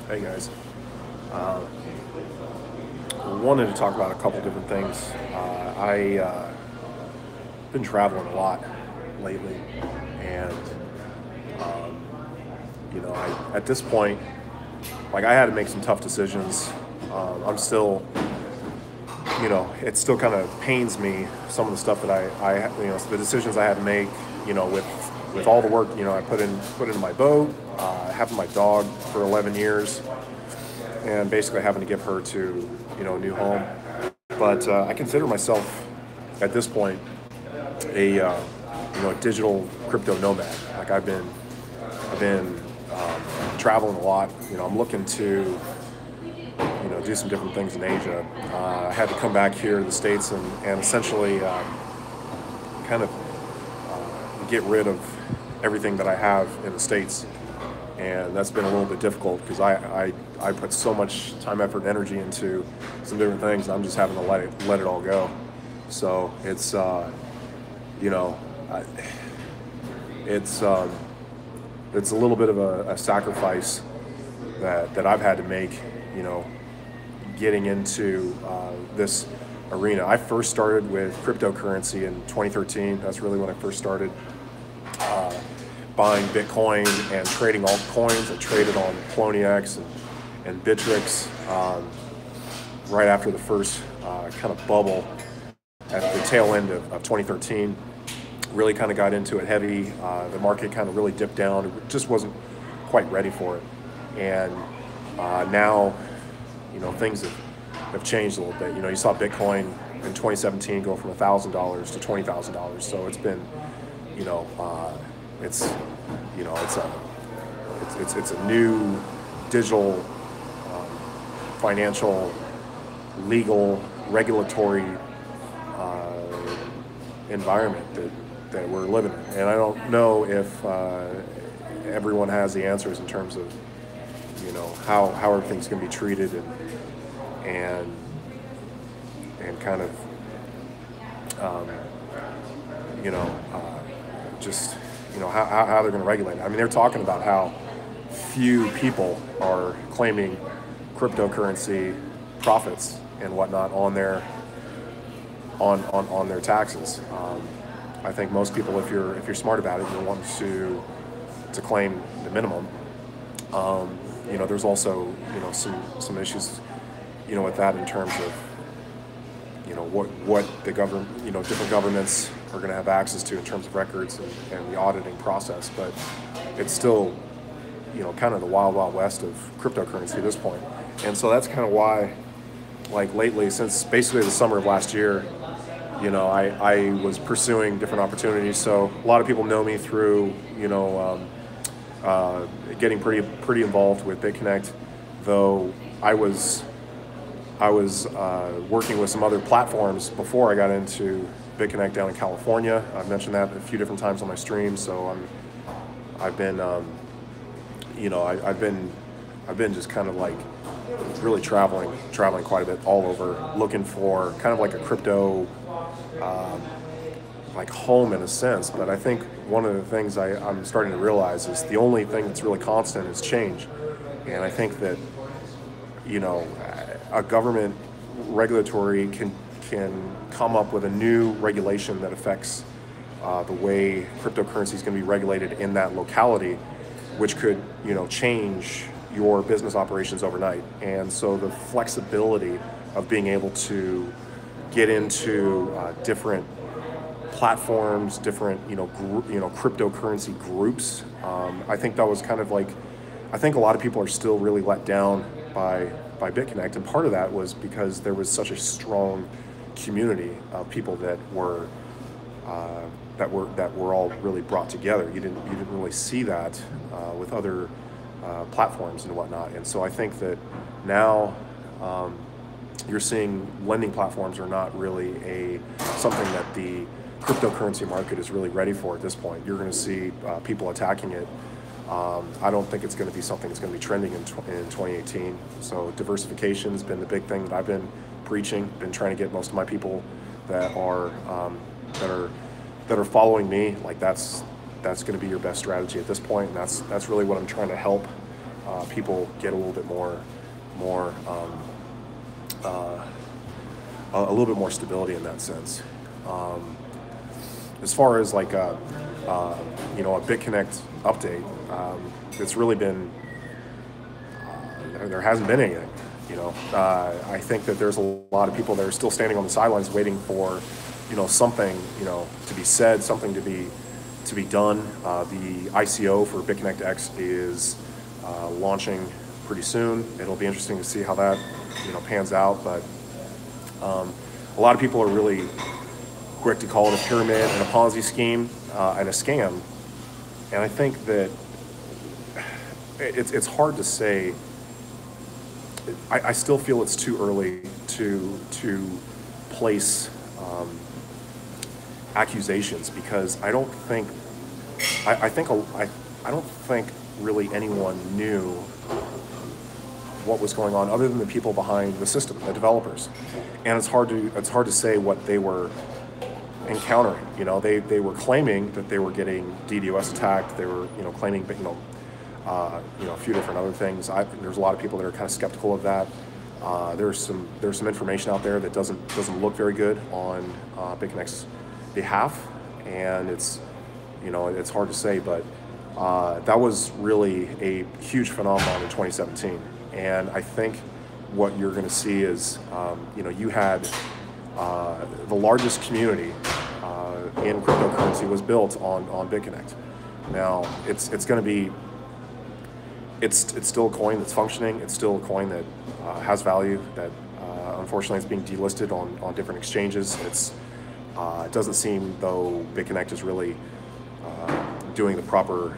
Hey guys, uh, wanted to talk about a couple different things. I been traveling a lot lately, and um, at this point, like I had to make some tough decisions. I'm still, it still kind of pains me some of the stuff that the decisions I had to make, with all the work, I put into my boat, having my dog for 11 years, and basically having to give her to, a new home. But I consider myself at this point a digital crypto nomad. Like I've been traveling a lot. I'm looking to do some different things in Asia. I had to come back here to the States and essentially kind of get rid of everything that I have in the States. And that's been a little bit difficult because I put so much time, effort, and energy into some different things. I'm just having to let it all go. So you know, I, it's it's a little bit of a sacrifice that I've had to make. You know, getting into this arena. I first started with cryptocurrency in 2013. That's really when I first started buying Bitcoin and trading altcoins. I traded on Poloniex and Bittrex right after the first kind of bubble at the tail end of 2013. Really kind of got into it heavy. The market kind of really dipped down. It just wasn't quite ready for it. And now, things have changed a little bit. You saw Bitcoin in 2017 go from $1,000 to $20,000. So it's been, you know, it's, it's a new digital, financial, legal, regulatory environment that we're living in. And I don't know if everyone has the answers in terms of, how everything's going to be treated and kind of, um, just, how they're going to regulate it. I mean, they're talking about how few people are claiming cryptocurrency profits and whatnot on their taxes. I think most people, if you're smart about it, you'll want to claim the minimum. There's also some issues with that in terms of what the government different governments are going to have access to in terms of records and the auditing process. But it's still kind of the wild west of cryptocurrency at this point. And so that's kind of why, like lately, since basically the summer of last year, I was pursuing different opportunities. So a lot of people know me through getting pretty involved with BitConnect, though I was working with some other platforms before I got into BitConnect down in California. I've mentioned that a few different times on my stream. So I've been I've been just kind of like really traveling quite a bit all over, looking for kind of like a crypto like home in a sense. But I think one of the things I'm starting to realize is the only thing that's really constant is change. And I think that a government regulatory can come up with a new regulation that affects the way cryptocurrency is going to be regulated in that locality, which could change your business operations overnight. And so the flexibility of being able to get into different platforms, different cryptocurrency groups. I think that was kind of like, I think a lot of people are still really let down by BitConnect, and part of that was because there was such a strong community of people that were all really brought together. You didn't really see that with other platforms and whatnot. And so I think that now you're seeing lending platforms are not really something that the cryptocurrency market is really ready for at this point. You're going to see people attacking it. I don't think it's going to be something that's going to be trending in 2018. So diversification has been the big thing that I've been preaching. Been trying to get most of my people that are following me. Like that's going to be your best strategy at this point, and that's really what I'm trying to help people get a little bit more a little bit more stability in that sense. As far as like a BitConnect update, it's really been there hasn't been anything. I think that there's a lot of people that are still standing on the sidelines waiting for something to be said, something to be done. The ICO for BitConnect X is launching pretty soon. It'll be interesting to see how that pans out, but a lot of people are really quick to call it a pyramid and a Ponzi scheme and a scam. And I think that it's hard to say. I still feel it's too early to place accusations, because I don't think really anyone knew what was going on other than the people behind the system, the developers. And it's hard to say what they were encountering. They were claiming that they were getting DDoS attacked. They were claiming a few different other things. There's a lot of people that are kind of skeptical of that. There's some information out there that doesn't look very good on BitConnect's behalf, and it's hard to say, but that was really a huge phenomenon in 2017. And I think what you're going to see is you had the largest community in cryptocurrency was built on BitConnect. Now it's going to be it's still a coin that's functioning. It's still a coin that has value. That unfortunately is being delisted on different exchanges. It doesn't seem though BitConnect is really doing the proper,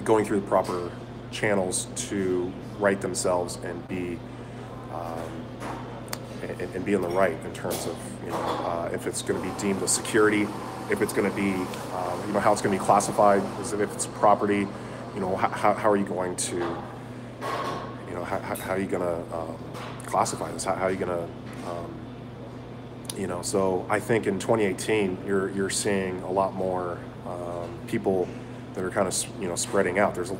going through the proper channels to right themselves and be in the right in terms of if it's going to be deemed a security, if it's going to be how it's going to be classified, as if it's property. How are you going to how are you going to classify this? How are you going to So I think in 2018 you're seeing a lot more people that are kind of spreading out. There's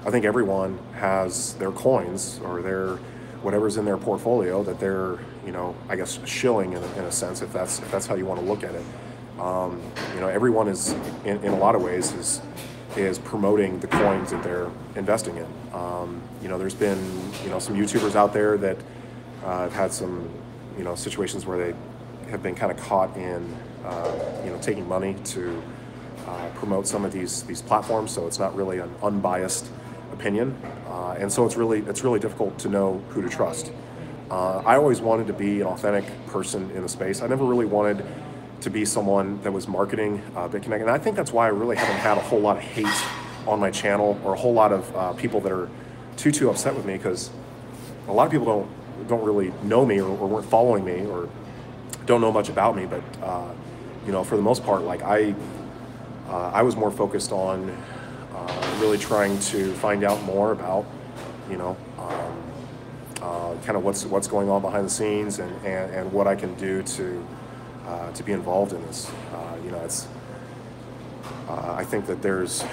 I think everyone has their coins or their whatever's in their portfolio that they're I guess shilling in a sense, if that's how you want to look at it. Everyone is in a lot of ways is promoting the coins that they're investing in. There's been some YouTubers out there that have had some situations where they have been kind of caught in taking money to promote some of these platforms. So it's not really an unbiased opinion, and so it's really difficult to know who to trust. I always wanted to be an authentic person in the space. I never really wanted to be someone that was marketing BitConnect, and I think that's why I really haven't had a whole lot of hate on my channel, or a whole lot of people that are too upset with me, because a lot of people don't really know me or weren't following me or don't know much about me. But for the most part, like I was more focused on really trying to find out more about kind of what's going on behind the scenes, and what I can do to be involved in this. I think that there's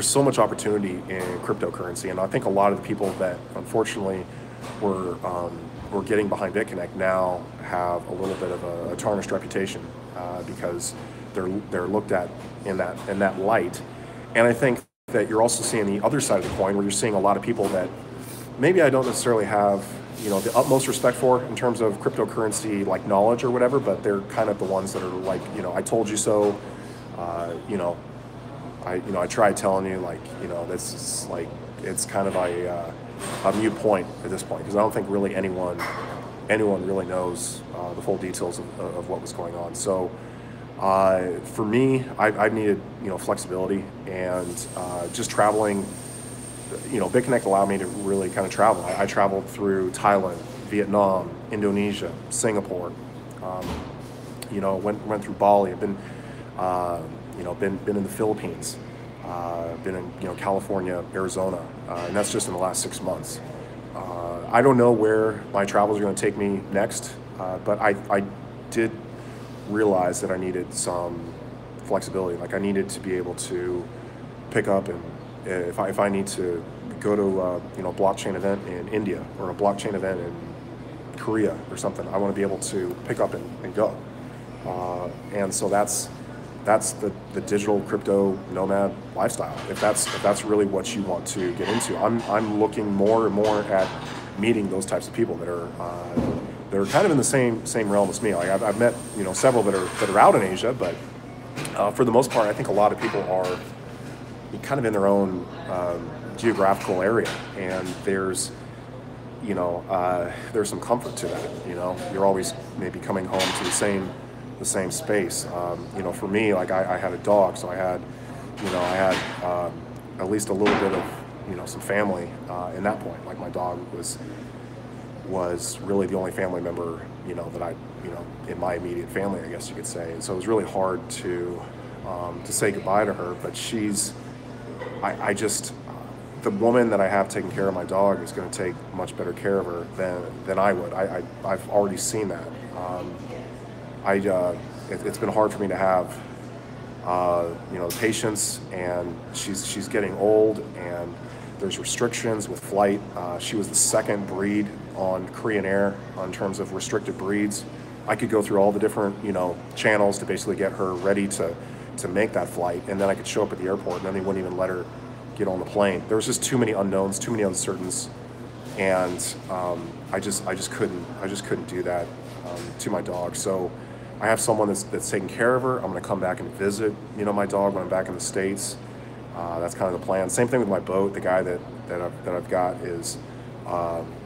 so much opportunity in cryptocurrency, and I think a lot of the people that unfortunately were getting behind BitConnect now have a little bit of a tarnished reputation because they're looked at in that light. And I think that you're also seeing the other side of the coin, where you're seeing a lot of people that maybe I don't necessarily have the utmost respect for in terms of cryptocurrency like knowledge or whatever, but they're kind of the ones that are like, I told you so. I tried telling you, like, this is like, it's kind of a moot point at this point, because I don't think really anyone really knows the full details of what was going on. So for me, I've needed flexibility, and just traveling. BitConnect allowed me to really kind of travel. I traveled through Thailand, Vietnam, Indonesia, Singapore. Went through Bali. I've been been in the Philippines. Been in California, Arizona, and that's just in the last 6 months. I don't know where my travels are going to take me next, but I did realize that I needed some flexibility. Like, I needed to be able to pick up, and if I need to go to you know, a blockchain event in India or a blockchain event in Korea or something, I want to be able to pick up and go. And so that's the digital crypto nomad lifestyle. If that's really what you want to get into, I'm looking more and more at meeting those types of people that are kind of in the same realm as me. Like I've met, you know, several that are out in Asia, but for the most part, I think a lot of people are kind of in their own geographical area, and there's, you know, there's some comfort to that. You know, you're always maybe coming home to the same space. You know, for me, like I had a dog, so I had at least a little bit of, you know, some family in that point. Like my dog was really the only family member, you know, that you know, in my immediate family, I guess you could say. And so it was really hard to say goodbye to her. But I just, the woman that I have taking care of my dog is going to take much better care of her than I would. I've already seen that. It's been hard for me to have, you know, patience, and she's getting old, and there's restrictions with flight. She was the second breed on Korean Air in terms of restricted breeds. I could go through all the different, you know, channels to basically get her ready to make that flight, and then I could show up at the airport, and then they wouldn't even let her get on the plane. There was just too many unknowns, too many uncertainties, and I just couldn't do that to my dog. So I have someone that's taking care of her. I'm going to come back and visit, you know, my dog when I'm back in the States. That's kind of the plan. Same thing with my boat. The guy that I've got is,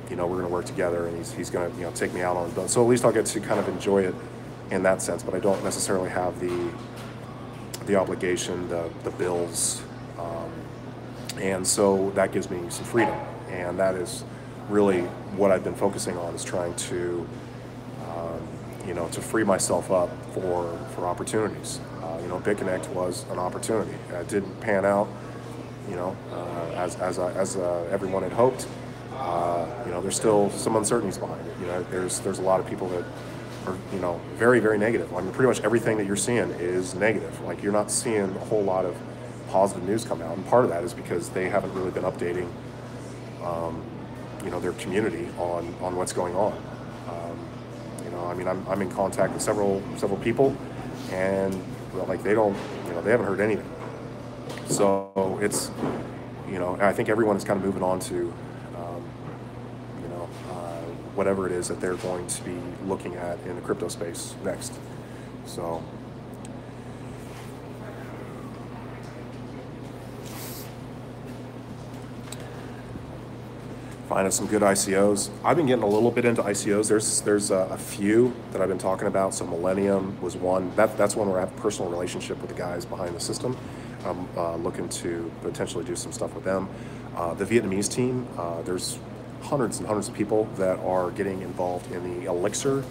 you know, we're going to work together, and he's going to, you know, take me out on the boat. So at least I'll get to kind of enjoy it in that sense. But I don't necessarily have the obligation, the bills, and so that gives me some freedom. And that is really what I've been focusing on, is trying to, you know, to free myself up for opportunities. You know, BitConnect was an opportunity. It didn't pan out, you know, as everyone had hoped. You know, there's still some uncertainties behind it. You know, there's a lot of people that are, you know, very, very negative. I mean, pretty much everything that you're seeing is negative. Like, you're not seeing a whole lot of positive news come out, and part of that is because they haven't really been updating, you know, their community on what's going on. You know, I mean, I'm in contact with several people, and well, like, they haven't heard anything. So it's, you know, I think everyone is kind of moving on to, you know, whatever it is that they're going to be looking at in the crypto space next. So. Finding some good ICOs. I've been getting a little bit into ICOs. There's a few that I've been talking about. So Millennium was one. That's one where I have a personal relationship with the guys behind the system. I'm looking to potentially do some stuff with them. The Vietnamese team, there's hundreds and hundreds of people that are getting involved in the Elixir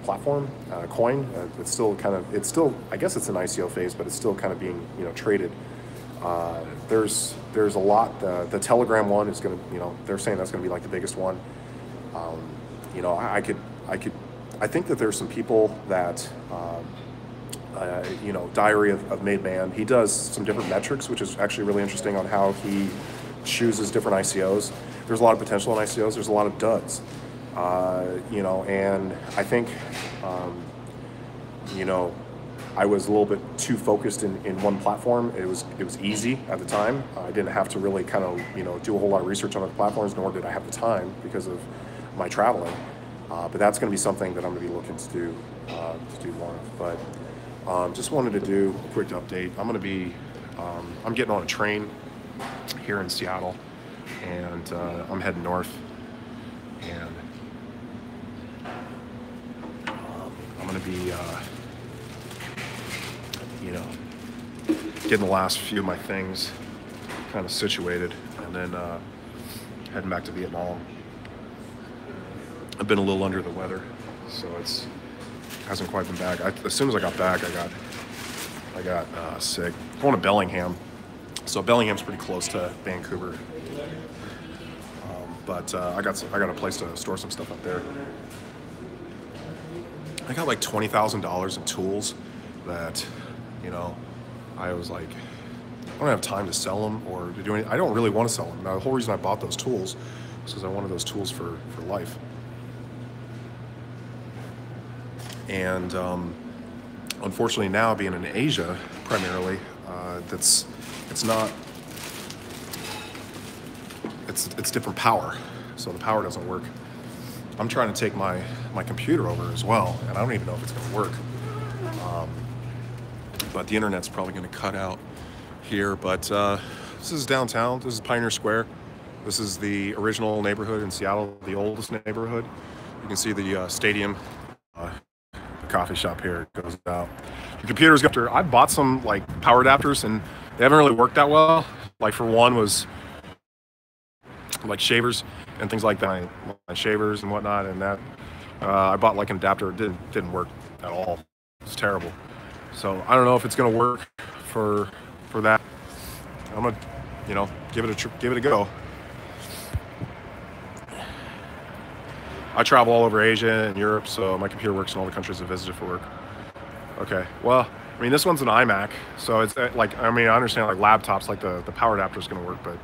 platform, coin. It's still, I guess it's an ICO phase, but it's still kind of being, you know, traded. There's a lot. The Telegram one is going to, you know, they're saying that's going to be like the biggest one. You know, I think that there's some people that, you know, Diary of Made Man, he does some different metrics, which is actually really interesting on how he chooses different ICOs. There's a lot of potential in ICOs. There's a lot of duds. You know, and I think, you know, I was a little bit too focused in one platform. It was easy at the time. I didn't have to really kind of, you know, do a whole lot of research on other platforms, nor did I have the time because of my traveling. But that's going to be something that I'm going to be looking to do more of. But just wanted to do a quick update. I'm going to be, I'm getting on a train here in Seattle, and I'm heading north, and I'm going to be, you know, getting the last few of my things kind of situated, and then heading back to Vietnam. I've been a little under the weather, so hasn't quite been back. As soon as I got back, I got sick. Going to Bellingham, so Bellingham's pretty close to Vancouver, but I got a place to store some stuff up there. I got like $20,000 in tools that, you know, I was like, I don't have time to sell them or to do anything. I don't really want to sell them. Now, the whole reason I bought those tools was because I wanted those tools for life. And unfortunately now, being in Asia primarily, it's different power, so the power doesn't work. I'm trying to take my computer over as well, and I don't even know if it's going to work. But the internet's probably going to cut out here. But this is downtown. This is Pioneer Square. This is the original neighborhood in Seattle, the oldest neighborhood. You can see the stadium. The coffee shop here goes out. Your computer's after. I bought some like power adapters, and they haven't really worked that well. Like for one was like shavers and things like that, my shavers and whatnot, and that I bought like an adapter. It didn't work at all. It's terrible. So I don't know if it's gonna work for that. I'm gonna, you know, give it a go. I travel all over Asia and Europe, so my computer works in all the countries I visited for work. Okay, well, I mean, this one's an iMac, so it's like, I mean, I understand like laptops, like the power adapter is gonna work, but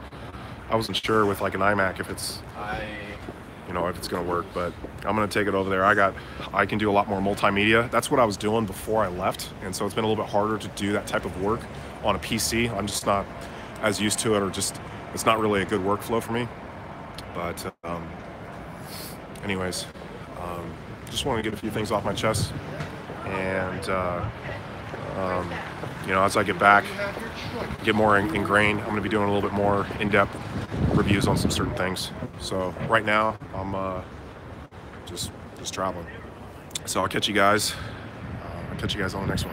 I wasn't sure with like an iMac if it's, you know, if it's gonna work. But I'm gonna take it over there. I can do a lot more multimedia. That's what I was doing before I left, and so it's been a little bit harder to do that type of work on a PC. I'm just not as used to it, or just it's not really a good workflow for me. But anyways, just want to get a few things off my chest, and you know, as I get back, get more ingrained, I'm going to be doing a little bit more in-depth reviews on some certain things. So right now, I'm just traveling. So I'll catch you guys. On the next one.